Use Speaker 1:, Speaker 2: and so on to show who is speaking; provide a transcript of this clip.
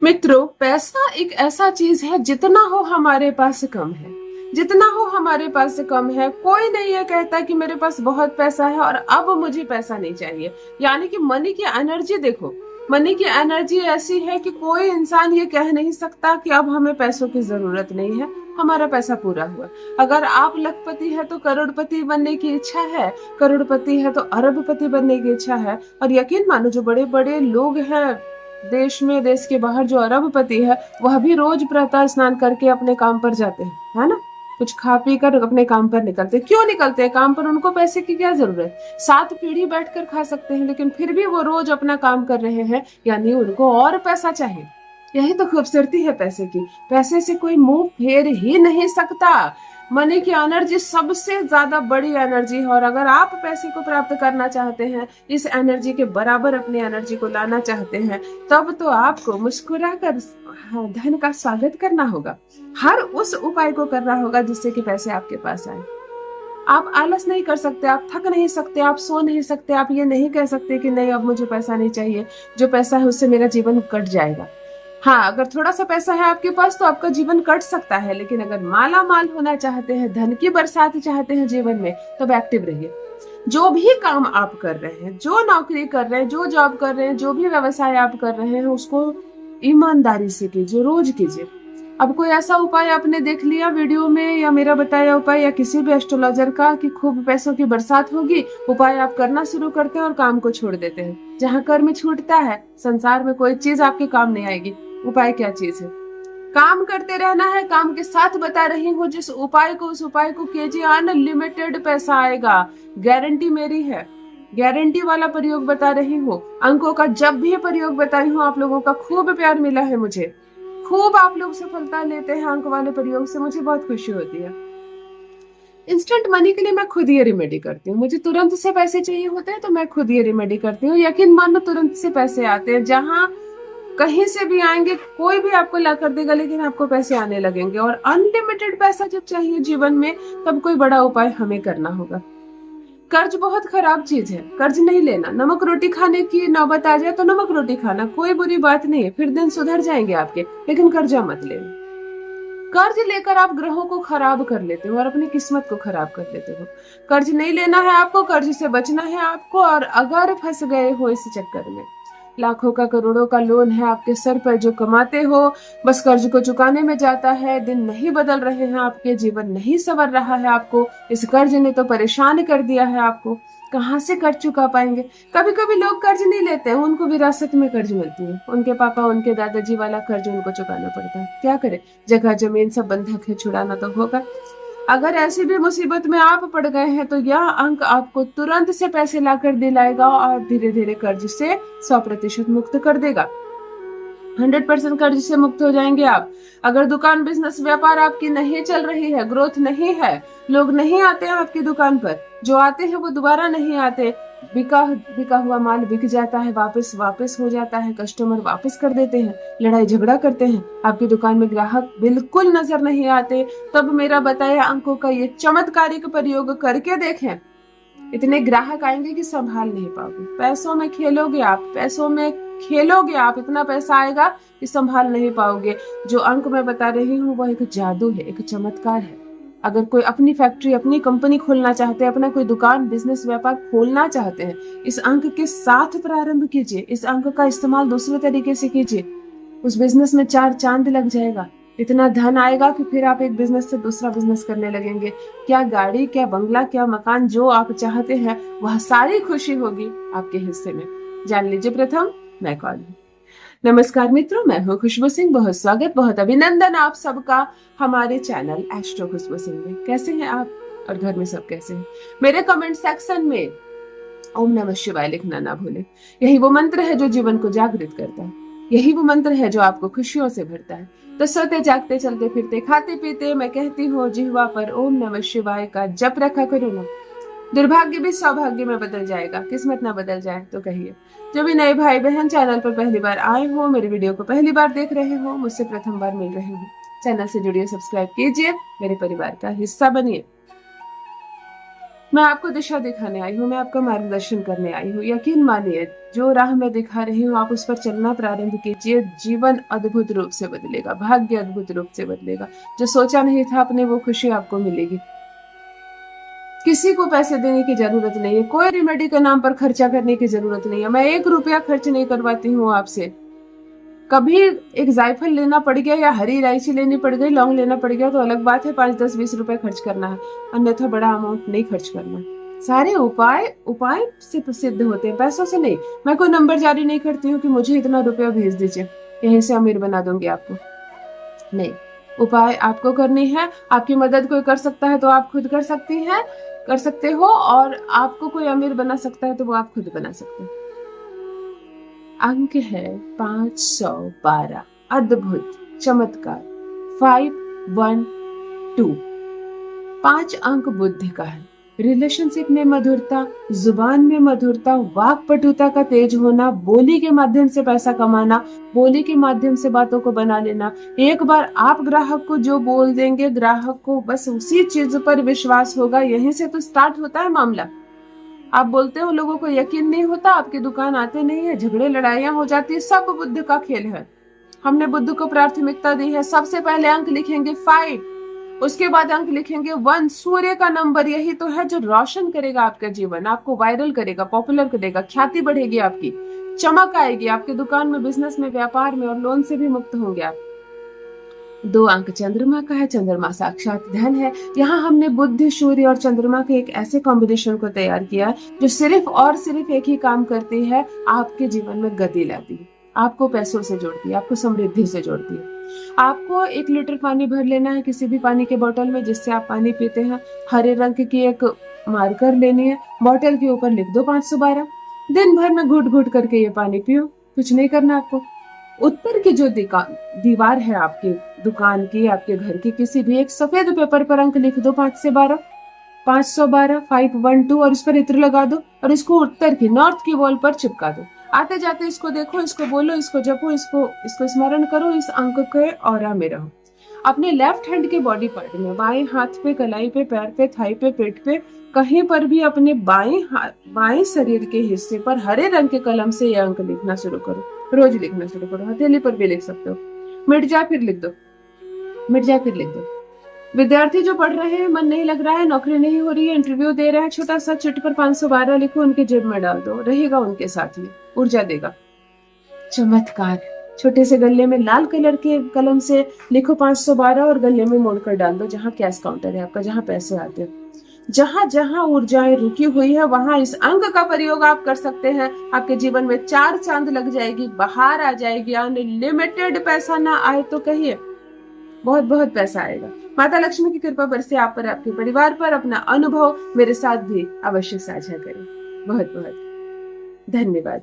Speaker 1: मित्रों, पैसा एक ऐसा चीज है, जितना हो हमारे पास कम है। जितना हो हमारे पास कम है। कोई नहीं ये कहता कि मेरे पास बहुत पैसा है और अब मुझे पैसा नहीं चाहिए। यानी कि मनी की एनर्जी देखो। मनी की एनर्जी ऐसी है कि कोई इंसान ये कह नहीं सकता कि अब हमें पैसों की जरूरत नहीं है, हमारा पैसा पूरा हुआ। अगर आप लखपति है तो करोड़पति बनने की इच्छा है, करोड़पति है तो अरबपति बनने की इच्छा है। और यकीन मानो, जो बड़े बड़े लोग हैं देश में, देश के बाहर, जो अरबपति है, वह भी रोज प्रातः स्नान करके अपने काम पर जाते हैं, है ना। कुछ खा पी कर अपने काम पर निकलते हैं। क्यों निकलते हैं काम पर? उनको पैसे की क्या जरूरत? 7 पीढ़ी बैठकर खा सकते हैं, लेकिन फिर भी वो रोज अपना काम कर रहे हैं, यानी उनको और पैसा चाहिए। यही तो खूबसूरती है पैसे की। पैसे से कोई मुंह फेर ही नहीं सकता। मनी की एनर्जी सबसे ज्यादा बड़ी एनर्जी है, और अगर आप पैसे को प्राप्त करना चाहते हैं, इस एनर्जी के बराबर अपनी एनर्जी को लाना चाहते हैं, तब तो आपको मुस्कुराकर धन का स्वागत करना होगा। हर उस उपाय को करना होगा जिससे कि पैसे आपके पास आए। आप आलस नहीं कर सकते, आप थक नहीं सकते, आप सो नहीं सकते, आप ये नहीं कह सकते कि नहीं अब मुझे पैसा नहीं चाहिए, जो पैसा है उससे मेरा जीवन कट जाएगा। हाँ, अगर थोड़ा सा पैसा है आपके पास तो आपका जीवन कट सकता है, लेकिन अगर माला माल होना चाहते हैं, धन की बरसात चाहते हैं जीवन में, तो एक्टिव रहिए। जो भी काम आप कर रहे हैं, जो नौकरी कर रहे हैं, जो जॉब कर रहे हैं, जो भी व्यवसाय आप कर रहे हैं, उसको ईमानदारी से कीजिए, रोज कीजिए। अब कोई ऐसा उपाय आपने देख लिया वीडियो में, या मेरा बताया उपाय, या किसी भी एस्ट्रोलॉजर का, कि खूब पैसों की बरसात होगी, उपाय आप करना शुरू करते हैं और काम को छोड़ देते हैं। जहाँ कर्म छूटता है, संसार में कोई चीज आपके काम नहीं आएगी। उपाय क्या चीज है? काम करते रहना है। काम के साथ बता रही हूँ, जिस उपाय को, उस उपाय को कीजिए, अनलिमिटेड पैसा आएगा। गारंटी मेरी है, गारंटी वाला प्रयोग बता रही हूँ। अंकों का जब भी प्रयोग बताई हूँ, आप लोगों का खूब प्यार मिला है मुझे। खूब आप लोग सफलता लेते हैं अंक वाले प्रयोग से, मुझे बहुत खुशी होती है। इंस्टेंट मनी के लिए मैं खुद ही रेमेडी करती हूँ। मुझे तुरंत से पैसे चाहिए होते हैं तो मैं खुद ही रेमेडी करती हूँ। यकीन मानो, तुरंत से पैसे आते हैं। जहां कहीं से भी आएंगे, कोई भी आपको ला कर देगा, लेकिन आपको पैसे आने लगेंगे। और अनलिमिटेड पैसा जब चाहिए जीवन में, तब कोई बड़ा उपाय हमें करना होगा। कर्ज बहुत खराब चीज है, कर्ज नहीं लेना। नमक रोटी खाने की नौबत आ जाए तो नमक रोटी खाना कोई बुरी बात नहीं है, फिर दिन सुधर जाएंगे आपके, लेकिन कर्जा मत लेना। कर्ज लेकर आप ग्रहों को खराब कर लेते हो और अपनी किस्मत को खराब कर लेते हो। कर्ज नहीं लेना है आपको, कर्ज से बचना है आपको। और अगर फंस गए हो इस चक्कर में, लाखों का, करोड़ों का लोन है आपके सर पर, जो कमाते हो बस कर्ज को चुकाने में जाता है। दिन नहीं बदल रहे हैं आपके, जीवन नहीं संवर रहा है आपको। इस कर्ज ने तो परेशान कर दिया है आपको। कहाँ से कर्ज चुका पाएंगे? कभी कभी लोग कर्ज नहीं लेते हैं, उनको विरासत में कर्ज मिलती है। उनके पापा, उनके दादाजी वाला कर्ज उनको चुकाना पड़ता है। क्या करे, जगह जमीन सब बंधक है, छुड़ाना तो होगा। अगर ऐसी भी मुसीबत में आप पड़ गए हैं, तो यह अंक आपको तुरंत से पैसे लाकर दिलाएगा और धीरे धीरे कर्ज से 100% मुक्त कर देगा। 100% कर्ज से मुक्त हो जाएंगे आप। अगर दुकान, बिजनेस, व्यापार आपकी नहीं चल रही है, ग्रोथ नहीं है, लोग नहीं आते हैं आपकी दुकान पर, जो आते हैं वो दोबारा नहीं आते, बिका बिका हुआ माल बिक जाता है, वापस वापस हो जाता है, कस्टमर वापस कर देते हैं, लड़ाई झगड़ा करते हैं, आपकी दुकान में ग्राहक बिल्कुल नजर नहीं आते, तब मेरा बताया अंकों का ये चमत्कारिक प्रयोग करके देखें। इतने ग्राहक आएंगे कि संभाल नहीं पाओगे। पैसों में खेलोगे आप, पैसों में खेलोगे आप, इतना पैसा आएगा कि संभाल नहीं पाओगे। जो अंक मैं बता रही हूँ वह एक जादू है, एक चमत्कार है। अगर कोई अपनी फैक्ट्री, अपनी कंपनी खोलना चाहते हैं, अपना कोई दुकान, बिजनेस, व्यापार खोलना चाहते हैं, इस अंक के साथ प्रारंभ कीजिए। इस अंक का इस्तेमाल दूसरे तरीके से कीजिए, उस बिजनेस में 4 चांद लग जाएगा। इतना धन आएगा कि फिर आप एक बिजनेस से दूसरा बिजनेस करने लगेंगे। क्या गाड़ी, क्या बंगला, क्या मकान, जो आप चाहते हैं वह सारी खुशी होगी आपके हिस्से में। जान लीजिए प्रथम मैं कौन हूँ। नमस्कार मित्रों, मैं हूँ खुशबू सिंह। बहुत स्वागत, बहुत अभिनंदन आप सबका हमारे चैनल एस्ट्रो खुशबू सिंह में। कैसे हैं आप और घर में सब कैसे हैं? मेरे कमेंट सेक्शन में ओम नमः शिवाय लिखना ना भूलें। यही वो मंत्र है जो जीवन को जागृत करता है। यही वो मंत्र है जो आपको खुशियों से भरता है। तो सोते जागते, चलते फिरते, खाते पीते मैं कहती हूँ, जिह्वा पर ओम नमः शिवाय का जप रखा करो ना। दुर्भाग्य भी सौभाग्य में बदल जाएगा। किस्मत ना बदल जाए तो कहिए। जो भी नए भाई बहन चैनल पर पहली बार आए हो, मेरे वीडियो को पहली बार देख रहे हो, मुझसे प्रथम बार मिल रहे हो, चैनल से जुड़िए, सब्सक्राइब कीजिए, मेरे परिवार का हिस्सा बनिए। मैं आपको दिशा दिखाने आई हूँ, मैं आपका मार्गदर्शन करने आई हूँ। यकीन मानिए, जो राह मैं दिखा रही हूँ आप उस पर चलना प्रारंभ कीजिए, जीवन अद्भुत रूप से बदलेगा, भाग्य अद्भुत रूप से बदलेगा। जो सोचा नहीं था आपने वो खुशी आपको मिलेगी। किसी को पैसे देने की जरूरत नहीं है, कोई रेमेडी के नाम पर खर्चा करने की जरूरत नहीं है। मैं 1 रुपया खर्च नहीं करवाती हूँ आपसे। कभी एक जायफल लेना पड़ गया या हरी इलायची लेनी पड़ गई, लौंग लेना पड़ गया तो अलग बात है, 5, 10, 20 रुपए खर्च करना है, अन्यथा बड़ा अमाउंट नहीं खर्च करना। सारे उपाय उपाय से सिद्ध होते हैं, पैसों से नहीं। मैं कोई नंबर जारी नहीं करती हूँ कि मुझे इतना रुपया भेज दीजिए, यहीं से अमीर बना दूंगी आपको। नहीं, उपाय आपको करनी है। आपकी मदद कोई कर सकता है तो आप खुद कर सकती हैं, कर सकते हो, और आपको कोई अमीर बना सकता है तो वो आप खुद बना सकते हैं। अंक है 512, अद्भुत, चमत्कार, 512। 5 अंक बुद्धि का है। रिलेशनशिप में मधुरता, जुबान में मधुरता, वाक पटुता का तेज होना, बोली के माध्यम से पैसा कमाना, बोली के माध्यम से बातों को बना लेना। एक बार आप ग्राहक को जो बोल देंगे, ग्राहक को बस उसी चीज पर विश्वास होगा। यहीं से तो स्टार्ट होता है मामला। आप बोलते हो, लोगों को यकीन नहीं होता, आपकी दुकान आते नहीं है, झगड़े लड़ाइयां हो जाती है, सब बुद्ध का खेल है। हमने बुद्ध को प्राथमिकता दी है। सबसे पहले अंक लिखेंगे 5, उसके बाद अंक लिखेंगे 1। सूर्य का नंबर यही तो है जो रोशन करेगा आपका जीवन, आपको वायरल करेगा, पॉपुलर करेगा, ख्याति बढ़ेगी, आपकी चमक आएगी, आपकी दुकान में, बिजनेस में, व्यापार में, और लोन से भी मुक्त होंगे आप। 2 अंक चंद्रमा का है। चंद्रमा साक्षात धन है। यहाँ हमने बुध, सूर्य और चंद्रमा के एक ऐसे कॉम्बिनेशन को तैयार किया जो सिर्फ और सिर्फ एक ही काम करती है, आपके जीवन में गति लाती है, आपको पैसों से जोड़ती है, आपको समृद्धि से जोड़ती है। आपको 1 लीटर पानी भर लेना है किसी भी पानी के बोतल में जिससे आप पानी पीते हैं। हरे रंग की एक मार्कर लेनी है, बोतल के ऊपर लिख दो 512। दिन भर में घुट घुट करके ये पानी पियो, कुछ नहीं करना आपको। उत्तर की जो दीवार है आपकी दुकान की, आपके घर की, किसी भी एक सफेद पेपर पर अंक लिख दो 5 से 12, 512, 512, और इस पर इत्र लगा दो और इसको उत्तर की, नॉर्थ की वॉल पर चिपका दो। आते जाते इसको देखो, इसको बोलो, इसको जपो, इसको स्मरण करो, इस अंक के ऑरा में रहो। अपने लेफ्ट हैंड के बॉडी पार्ट में, बाएं हाथ पे, कलाई पे, पैर पे, थाई पे, पेट पे, कहीं पर भी अपने बाएं शरीर के हिस्से पर हरे रंग के कलम से यह अंक लिखना शुरू करो। रोज लिखना शुरू करो, हथेली पर भी लिख सकते हो। मिट जाए फिर लिख दो, मिट जाए फिर लिख दो। विद्यार्थी जो पढ़ रहे हैं, मन नहीं लग रहा है, नौकरी नहीं हो रही है, इंटरव्यू दे रहे हैं, छोटा सा चिट पर 512 लिखो, उनके जेब में डाल दो, रहेगा उनके साथ में, ऊर्जा देगा। चमत्कार। छोटे से गल्ले में लाल कलर के कलम से लिखो 512 और गल्ले में मोड़कर डाल दो, जहां कैश काउंटर है आपका, जहां पैसे आते हैं। जहां जहां ऊर्जाएं रुकी हुई है वहां इस अंक का प्रयोग आप कर सकते हैं। आपके जीवन में 4 चांद लग जाएगी, बाहर आ जाएगी। अनलिमिटेड पैसा ना आए तो कहिए, बहुत बहुत पैसा आएगा। माता लक्ष्मी की कृपा बरसे आप पर, आपके परिवार पर। अपना अनुभव मेरे साथ भी अवश्य साझा करें। बहुत बहुत धन्यवाद।